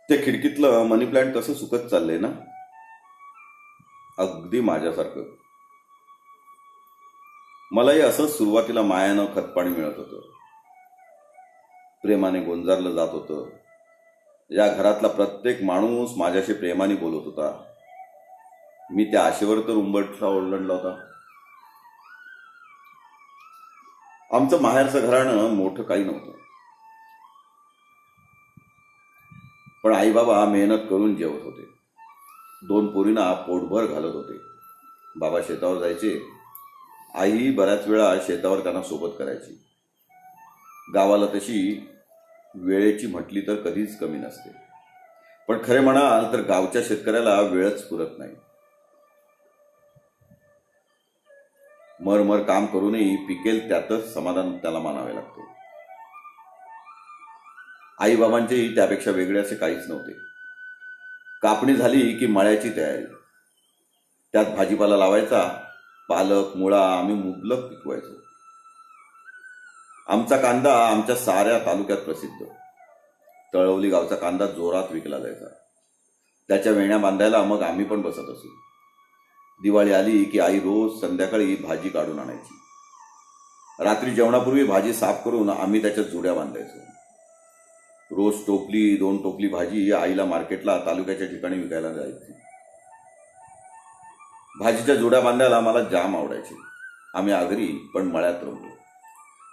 ते खिडकीतलं मनी प्लांट कसं सुकत चाललंय ना, अगदी माझ्यासारखं. मलाही असंच सुरुवातीला मायानं खतपाणी मिळत होतं. प्रेमाने गोंजारलं जात होतं. या घरातला प्रत्येक माणूस माझ्याशी प्रेमाने बोलत होता. मी त्या आशेवर तर उंबरठा ओलांडला होता. आमचं माहेरचं घराणं मोठं काही नव्हतं, पण आई बाबा मेहनत करून जेवत होते. 2 पोरींना पोटभर घालत होते. बाबा शेतावर जायचे. आई बऱ्याच वेळा शेतावर त्यांना सोबत करायची. गावाला तशी वेळेची म्हटली तर कधीच कमी नसते. पण खरे म्हणाल तर गावच्या शेतकऱ्याला वेळच पुरत नाही. मर काम करूनही पिकेल त्यातच समाधान त्याला मानावे लागते. आईबाबांचेही त्यापेक्षा वेगळे असे काहीच नव्हते. कापणी झाली की मळ्याची तयारी, त्यात भाजीपाला लावायचा. पालक मुळा आम्ही मुबलक पिकवायचो. आमचा कांदा आमच्या साऱ्या तालुक्यात प्रसिद्ध. तळवली गावचा कांदा जोरात विकला जायचा. त्याच्या वेण्या बांधायला मग आम्ही पण बसत असू. दिवाळी आली की आई रोज संध्याकाळी भाजी काढून आणायची. रात्री जेवणापूर्वी भाजी साफ करून आम्ही त्याच्या जुड्या बांधायचो. रोज टोपली 2 टोपली भाजी आईला मार्केटला तालुक्याच्या ठिकाणी विकायला जायची. भाजीच्या जुड्या बांधायला मला जाम आवडायचे. आम्ही आगरी पण मळ्यात रमलो.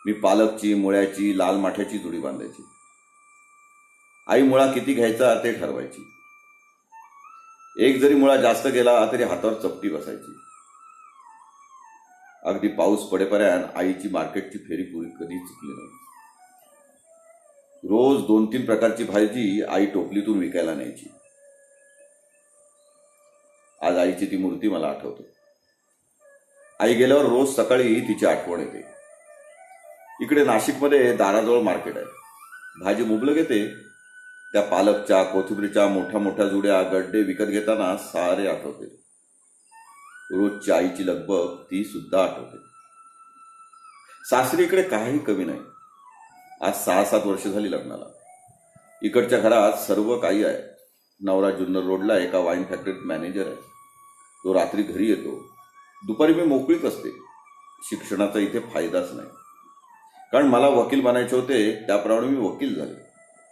मी पालकची, मुळ्याची, लाल माठ्याची जुडी बांधायची. आई मुळा किती घ्यायचा ते ठरवायची. एक जरी मुळा जास्त गेला तरी हातावर चपटी बसायची. अगदी पाऊस पडेपर्यंत आईची मार्केटची फेरी पुरी कधी चुकली नाही. रोज 2-3 प्रकारची भाजी आई टोपलीतून विकायला न्यायची. आज आईची ती मूर्ती मला आठवते. आई गेल्यावर रोज सकाळी तिची आठवण येते. इकडे नाशिकमध्ये दाराजवळ मार्केट आहे. भाजी मुबलक येते. त्या पालकच्या, कोथिंबीरच्या मोठ्या मोठ्या जुड्या, गड्डे विकत घेताना सारे आठवते. रोजची आईची लगबग ती सुद्धा आठवते. सासरी इकडे काही कमी नाही. आज 6-7 वर्ष झाली लग्नाला. इकडच्या घरात सर्व काही आहे. नवरा जुन्नर रोडला एका वाईन फॅक्टरीत मॅनेजर आहे. तो रात्री घरी येतो. दुपारी मी मोकळीच असते. शिक्षणाचा इथे फायदाच नाही. कारण मला वकील बनायचे होते, त्याप्रमाणे मी वकील झाले.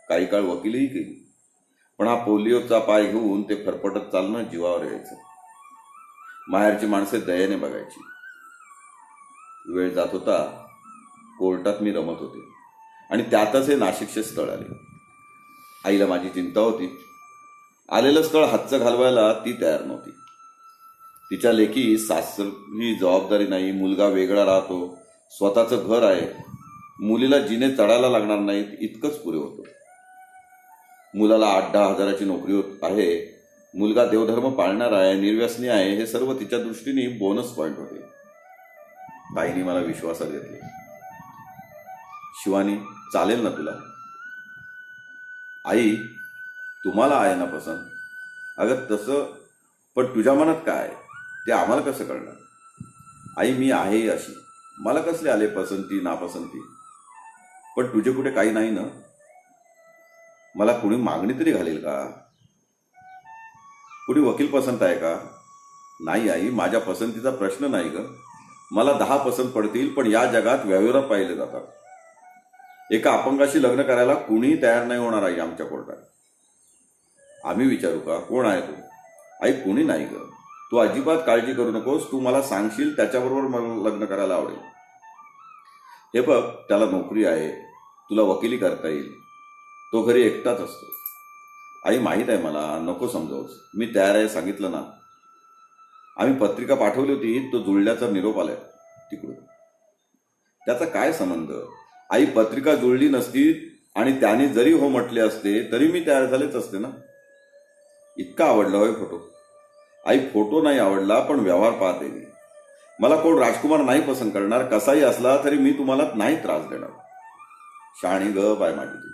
काही काळ वकिलीही केली. पण हा पोलिओचा पाय घेऊन ते फरफटत चालणं जीवावर यायचं. माहेरची माणसे दयेने बघायची. वेळ जात होता. कोर्टात मी रमत होते आणि त्यातच हे नाशिकचे स्थळ आले. आईला माझी चिंता होती. आलेलं स्थळ हातचं घालवायला ती तयार नव्हती. तिच्या लेकी सासरी जबाबदारी नाही, मुलगा वेगळा राहतो, स्वतःचं घर आहे, मुलीला जिने चढायला लागणार नाहीत इतकंच पुरे होतं. मुलाला 8-10 हजाराची नोकरी होत आहे, मुलगा देवधर्म पाळणार आहे, निर्व्यसनी आहे, हे सर्व तिच्या दृष्टीने बोनस पॉइंट होते. ताईने मला विश्वासात घेतले. शिवानी, चालेल ना तुला? आई, तुम्हाला आहे ना पसंत? अगं तसं, पण तुझ्या मनात काय ते आम्हाला कसं कळणार? आई, मी आहे अशी. मला कसले आले पसंती नापसंती? पण तुझे कुठे काही नाही ना? मला कुणी मागणी तरी घालेल का? कुणी वकील पसंत आहे का? नाही आई, माझ्या पसंतीचा प्रश्न नाही ग. मला 10 पसंत पडतील, पण या जगात व्यवहार पाहिले जातात. एका अपंगाशी लग्न करायला कुणीही तयार नाही होणार आई आमच्या कोर्टात. आम्ही विचारू का कोण आहे तू? आई, कुणी नाही ग. तू अजिबात काळजी करू नकोस. तू मला सांगशील त्याच्याबरोबर मला लग्न करायला आवडेल. हे बघ, त्याला नोकरी आहे, तुला वकिली करता येईल, तो घरी एकटाच असतो. आई, माहीत आहे मला, नको समजावूस. मी तयार आहे सांगितलं ना. आम्ही पत्रिका पाठवली होती, तो जुळल्याचा निरोप आलाय तिकडून. त्याचा काय संबंध? आई, पत्रिका जुळली नसती आणि त्याने जरी हो म्हटले असते तरी मी तयार झालेच असते ना. इतका आवडला होय फोटो? आई, फोटो नाही आवडला, पण व्यवहार पाहते मी. मला कोण राजकुमार नाही पसंत करणार. कसाही असला तरी मी तुम्हाला नाही त्रास देणार. शाणी ग बाय माझी ती.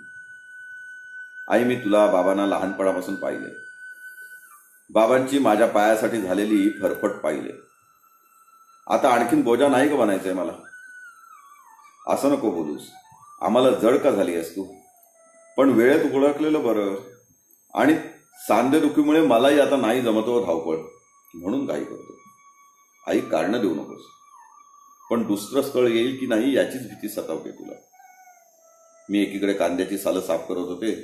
आई, मी तुला बाबांना लहानपणापासून पाहिले. बाबांची माझ्या पायासाठी झालेली फरफट पाहिले. आता आणखीन बोजा नाही का बनायचंय मला? असं नको बोलूस. आम्हाला जड का झाली आहेस तू? पण वेळेत ओळखलेलं बरं. आणि सांधेदुखीमुळे मलाही आता नाही जमतो धावपळ, म्हणून काही करतो. आई, कारणं देऊ नकोस. पण दुसरं स्थळ येईल की नाही याचीच भीती सतावते तुला. मी एकीकडे कांद्याची सालं साफ करत होते.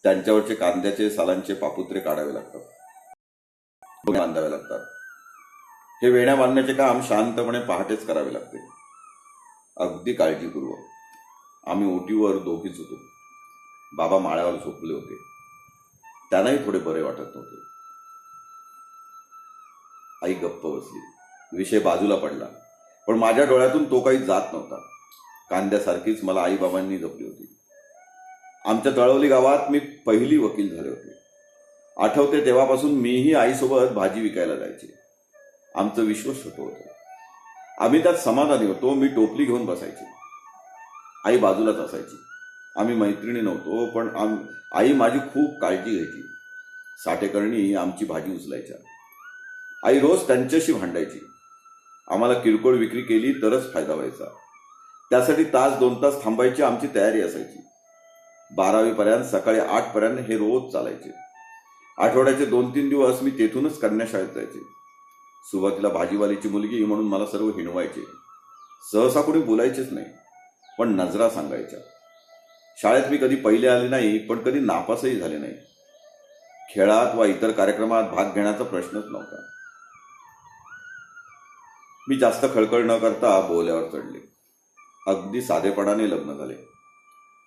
त्यांच्यावरचे कांद्याचे सालांचे पापुत्रे काढावे लागतात, बांधावे लागतात. हे वेण्या बांधण्याचे काम शांतपणे पहाटेच करावे लागते, अगदी काळजीपूर्वक. आम्ही ओटीवर दोघीच होतो. बाबा माळ्यावर झोपले होते. त्यांनाही थोडे बरे वाटत नव्हते. आई गप्प बसली. विषय बाजूला पडला, पण माझ्या डोळ्यातून तो काही जात नव्हता. कांद्यासारखीच मला आईबाबांनी जपली होती. आमच्या तळवली गावात मी पहिली वकील झाले होते. आठवते तेव्हापासून मीही आईसोबत भाजी विकायला जायचे. आमचं विश्वच छोटं होतं. आम्ही त्यात समाधानी होतो. मी टोपली घेऊन बसायची, आई बाजूलाच असायची. आम्ही मैत्रिणी नव्हतो, पण आई माझी खूप काळजी घ्यायची. साठेकरणी आमची भाजी उचलायच्या. आई रोज त्यांच्याशी भांडायची. आम्हाला किरकोळ विक्री केली तरच फायदा व्हायचा. त्यासाठी तास 2 तास थांबायची आमची तयारी असायची. 12वी पर्यंत सकाळी 8 पर्यंत हे रोज चालायचे. आठवड्याचे 2-3 दिवस मी तेथूनच कन्याशाळेत जायचे. सुरुवातीला भाजीवालीची मुलगी म्हणून मला सर्व हिणवायचे. सहसा कोणी बोलायचेच नाही, पण नजरा सांगायच्या. शाळेत मी कधी पहिले आले नाही, पण कधी नापासही झाले नाही. खेळात वा इतर कार्यक्रमात भाग घेण्याचा प्रश्नच नव्हता. मी जास्त खळखळ न करता बोल्यावर चढले. अगदी साधेपणाने लग्न झाले.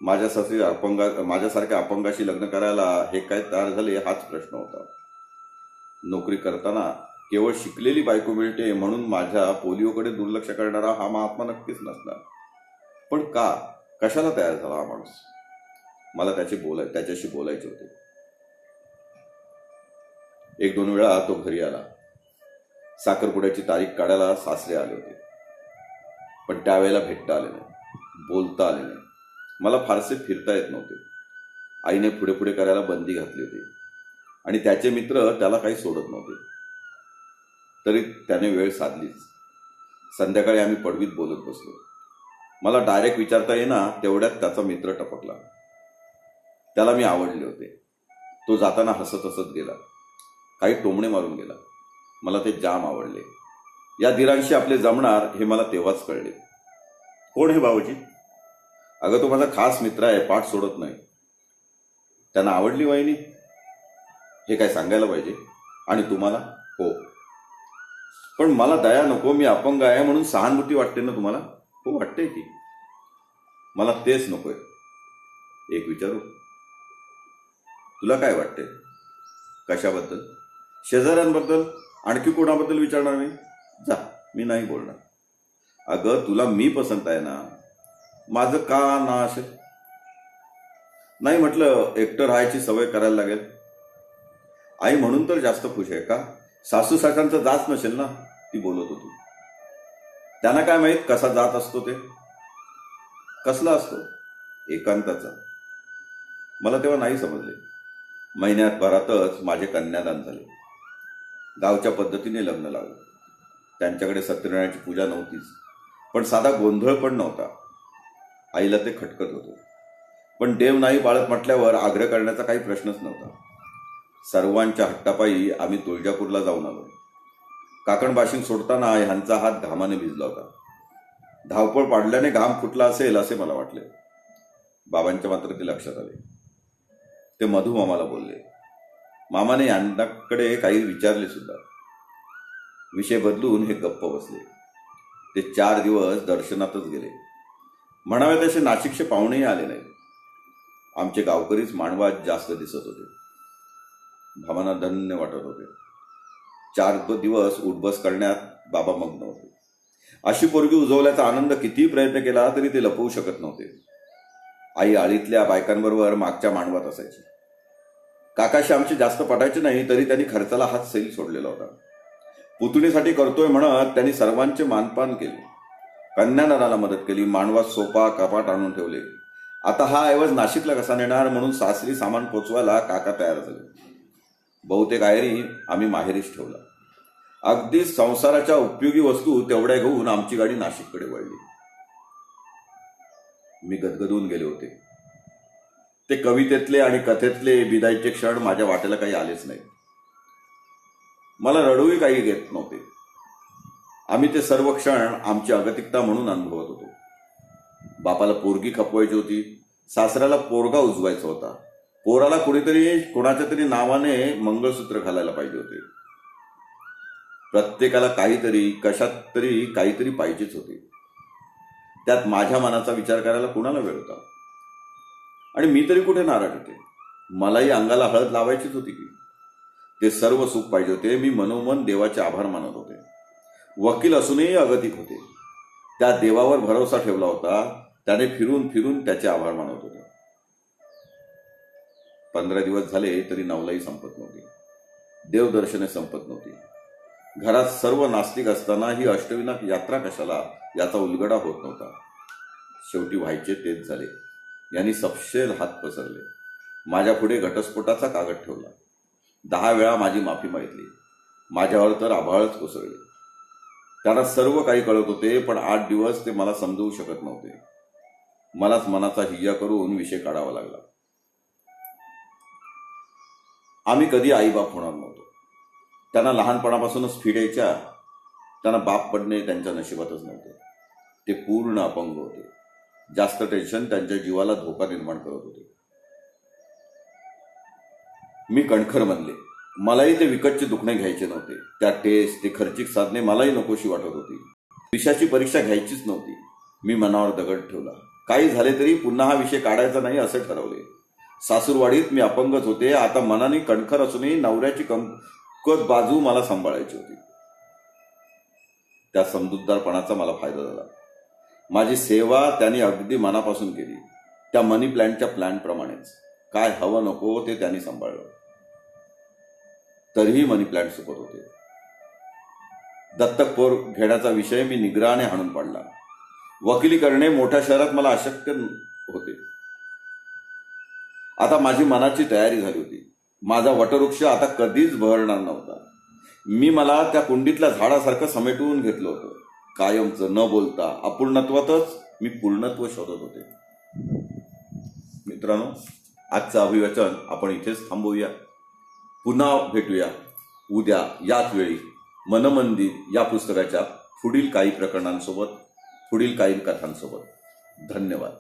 माझ्यासारख्या अपंगाशी लग्न करायला हे काय तयार झाले हाच प्रश्न होता. नोकरी करताना केवळ शिकलेली बायको मिळते म्हणून माझ्या पोलिओकडे दुर्लक्ष करणारा हा महात्मा नक्कीच नसणार. पण कशाला तयार झाला हा माणूस? मला त्याच्याशी बोलायचे होते. 1-2 वेळा तो घरी आला. साखरपुड्याची तारीख काढायला सासरे आले होते, पण त्यावेळेला भेटता आले नाही, बोलता आले नाही. मला फारसे फिरता येत नव्हते. आईने पुढे पुढे करायला बंदी घातली होती आणि त्याचे मित्र त्याला काही सोडत नव्हते. तरी त्याने वेळ साधलीच. संध्याकाळी आम्ही पडवीत बोलत बसलो. मला डायरेक्ट विचारता येईना तेवढ्यात त्याचा मित्र टपकला. त्याला मी आवडले होते. तो जाताना हसत हसत गेला. काही टोमणे मारून गेला. मला ते जाम आवडले. या धीरांशी आपले जमणार हे मला तेव्हाच कळले. कोण हे भाऊजी? अगं तो माझा खास मित्र आहे, पाठ सोडत नाही. त्यांना आवडली वहिनी? हे काय सांगायला पाहिजे. आणि तुम्हाला? हो. पण मला दया नको, मी अपंग आहे म्हणून सहानुभूती वाटते ना तुम्हाला? हो वाटते की. मला तेच नकोय. एक विचारू? तुला काय वाटते? कशाबद्दल? शेजाऱ्यांबद्दल? आणखी कोणाबद्दल विचारणार नाही? जा, मी नाही बोलणार. अगं तुला मी पसंत आहे ना, माझं का ना असेल? नाही म्हटलं, एकटं राहायची सवय करायला लागेल. आई म्हणून तर जास्त खुश आहे का? सासू सासऱ्यांचा जाच नसेल ना? ती बोलत होती. त्यांना काय माहित कसा जात असतो ते. कसला असतो? एकांताचा. मला तेव्हा नाही समजले. महिन्याभरातच माझे कन्यादान झाले. गावच्या पद्धतीने लग्न लागलं. त्यांच्याकडे सत्यनारायणाची पूजा नव्हतीच, पण साधा गोंधळ पण नव्हता. आईला ते खटकत होतं, पण देव नाही पाळत म्हटल्यावर आग्रह करण्याचा काही प्रश्नच नव्हता. सर्वांच्या हट्टापायी आम्ही तुळजापूरला जाऊन आलो. काकणबाशिंग सोडताना ह्यांचा हात घामाने भिजला होता. धावपळ पाडल्याने घाम फुटला असेल असे मला वाटले. बाबांच्या मात्र ते लक्षात आले. ते मधू मामाला बोलले. मामाने यांच्याकडे काही विचारले सुद्धा. विषय बदलून हे गप्प बसले. ते 4 दिवस दर्शनातच गेले. म्हणावे तसे नाशिकचे पाहुणेही आले नाहीत. आमचे गावकरीच मांडवात जास्त दिसत होते. भावांना धन्य वाटत होते. 4 दिवस उठबस करण्यात बाबा मग्न होते. अशी पोरगी उजवल्याचा आनंद कितीही प्रयत्न केला तरी ते लपवू शकत नव्हते. आई आळीतल्या बायकांबरोबर मागच्या मांडवात असायची. काकाशी आमचे जास्त पटायचे नाही, तरी त्यांनी खर्चाला हात सैल सोडलेला होता. पुतणीसाठी करतोय म्हणत त्यांनी सर्वांचे मानपान केले. कन्यादानाला मदत केली. मांडवात सोफा कपाट आणून ठेवले. आता हा ऐवज नाशिकला कसा नेणार म्हणून सासरी सामान पोचवायला काका तयार झाले. बहुतेक आयरी आम्ही माहेरीच ठेवला. अगदी संसाराच्या उपयोगी वस्तू तेवढ्या घेऊन आमची गाडी नाशिककडे वळली. मी गदगदून गेले होते. ते कवितेतले आणि कथेतले विदाईचे क्षण माझ्या वाटेला काही आलेच नाहीत. मला रडूही काही घेत नव्हते. आम्ही ते सर्व क्षण आमची अगतिकता म्हणून अनुभवत होतो. बापाला पोरगी खपवायची होती. सासऱ्याला पोरगा उजवायचा होता. पोराला कोणाच्या तरी नावाने मंगळसूत्र घालायला पाहिजे होते. प्रत्येकाला काहीतरी कशात तरी काहीतरी पाहिजेच होते. त्यात माझ्या मनाचा विचार करायला कुणाला वेळ होता? आणि मी तरी कुठे नाराज होते? मलाही अंगाला हळद लावायचीच होती की. ते सर्व सुख पाहिजे होते. मी मनोमन देवाचे आभार मानत होते. वकील असूनही अगतिक होते. त्या देवावर भरोसा ठेवला होता. त्याने फिरून फिरून त्याचे आभार मानत होते. 15 दिवस झाले तरी नवलाई संपत नव्हती. देवदर्शने संपत नव्हती. घरात सर्व नास्तिक असताना ही अष्टविनायक यात्रा कशाला याचा उलगडा होत नव्हता. शेवटी व्हायचे तेच झाले. यांनी सपशेल हात पसरले. माझ्या पुढे घटस्फोटाचा कागद ठेवला. 10 वेळा माझी माफी मागितली. माझ्यावर तर आभाळच कोसळले. त्यांना सर्व काही कळत होते, पण 8 दिवस ते मला समजवू शकत नव्हते. मलाच मनाचा हिय्या करून विषय काढावा लागला. आम्ही कधी आईबाप होणार नव्हतो. त्यांना लहानपणापासूनच फिरायच्या. त्यांना बाप पडणे त्यांच्या नशिबातच नव्हते. ते पूर्ण अपंग होते. जास्त टेन्शन त्यांच्या जीवाला धोका निर्माण करत होते. मी कणखर बनले. मलाही ते विकतचे दुखणे घ्यायचे नव्हते. त्या टेस्ट, ते खर्चिक साधने मलाही नकोशी वाटत होती. विषयाची परीक्षा घ्यायचीच नव्हती. मी मनावर दगड ठेवला. काही झाले तरी पुन्हा हा विषय काढायचा नाही असे ठरवले. सासूरवाडीत मी अपंगच होते. आता मनाने कणखर असूनही नवऱ्याची कमकुवत बाजू मला सांभाळायची होती. त्या समजूतदारपणाचा मला फायदा झाला. माझी सेवा त्यांनी अगदी मनापासून केली. त्या मनी प्लॅन्टच्या प्लॅनप्रमाणेच. काय हवं नको ते त्यांनी सांभाळलं. तरीही मनी प्लॅन्ट सुपत होते. दत्तक पोर घेण्याचा विषय मी निग्रहाने हाणून पाडला. वकिली करणे मोठ्या शहरात मला अशक्य होते. आता माझी मनाची तयारी झाली होती. माझा वटवृक्ष आता कधीच बहरणार नव्हता. मी मला त्या कुंडीतल्या झाडासारखं समेटून घेतलं होतं. कायमचं न बोलता अपूर्णत्वातच मी पूर्णत्व शोधत होते. मित्रांनो, आजचं अभिवाचन आपण इथेच थांबवूया. पुन्हा भेटूया उद्या याच वेळी मनमंदिर या पुस्तकाच्या पुढील काही प्रकरणांसोबत, पुढील काही कथांसोबत. धन्यवाद.